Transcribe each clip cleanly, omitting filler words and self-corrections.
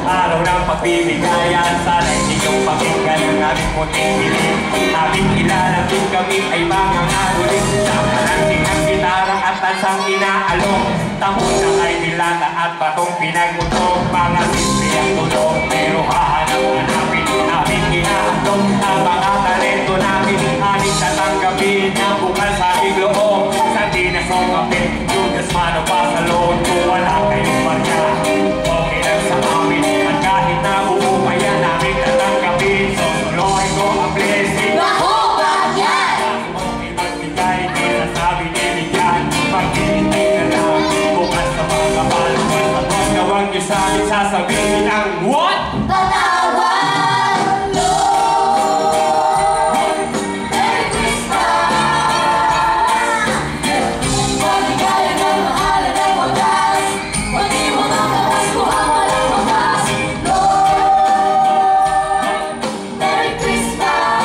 araw ng pagbibigayan. Sana inyong pakinggan ang aming puting hiling. Aming ilalagin kami ay mga ngaruling. Sa malansing ng gitara at tansang inaalok. Tamon ng ay dilata at batong pinagmutok. Mga simple ang tulong, pero hahanap-hanapin aming hinahandong. Ang mga talento namin aming tatanggapin. Ang bukal sa aming loob, sa di na sumapit. Judas mano pa sa load, kung wala kayong barya, okay lang sa amin. At kahit na bumupaya namin tatanggapin, so tuloy ko ang blessing. Mahubad yan! Okay magbigay, di na sabi niligyan. Maghihintay ka lang, bukas sa mga kapal. At huwag na huwag niyo sa amin sasabihin ang what? Patawan, Lord! Merry Christmas! Maligaya ng mahalan ng wagas. Pati mo ng kapaskuhan walang wagas. Lord, Merry Christmas!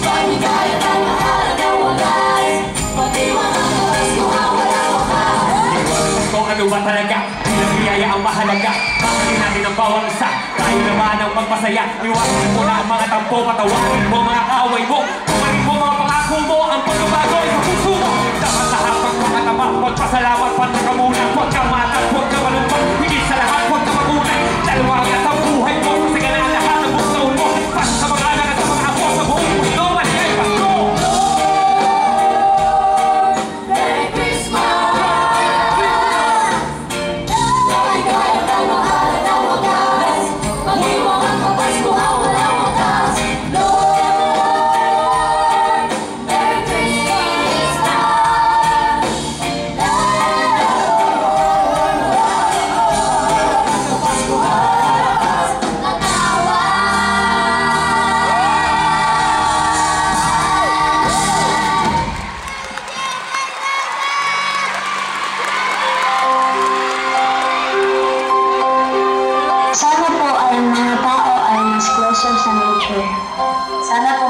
Maligaya ng mahalan ng wagas. Pati mo ng kapaskuhan walang wagas. Kung ano ba talaga, bilang biyaya ang mahalaga. Mahalin natin ang bawang isa, tayo naman ang magpasaya. Iwasan mo na ang mga tampo, patawarin mo mga kaaway mo. Kumanin mo mga pangako mo, ang pagbabago ay sa puso mo. Dapat lahat ng mga tama, magpasalamat, pantaka muna. Huwag ka matat, huwag ka malungkot, higit sa lahat, huwag ka magunay. Dalawa ka sa buhay mo, kasi ka na lahat ng buong taon mo. Para sa mga anak at sa mga apo sa buong mundo, maligay Pasko! Merry Christmas! Maligaya ng mahalan ng wagas. Pati mo ang kapaskuhan walang wagas. Lord, Merry Christmas! Kapaskuhan, Sana po ay mga tao ay mas closer sa nature. Sana po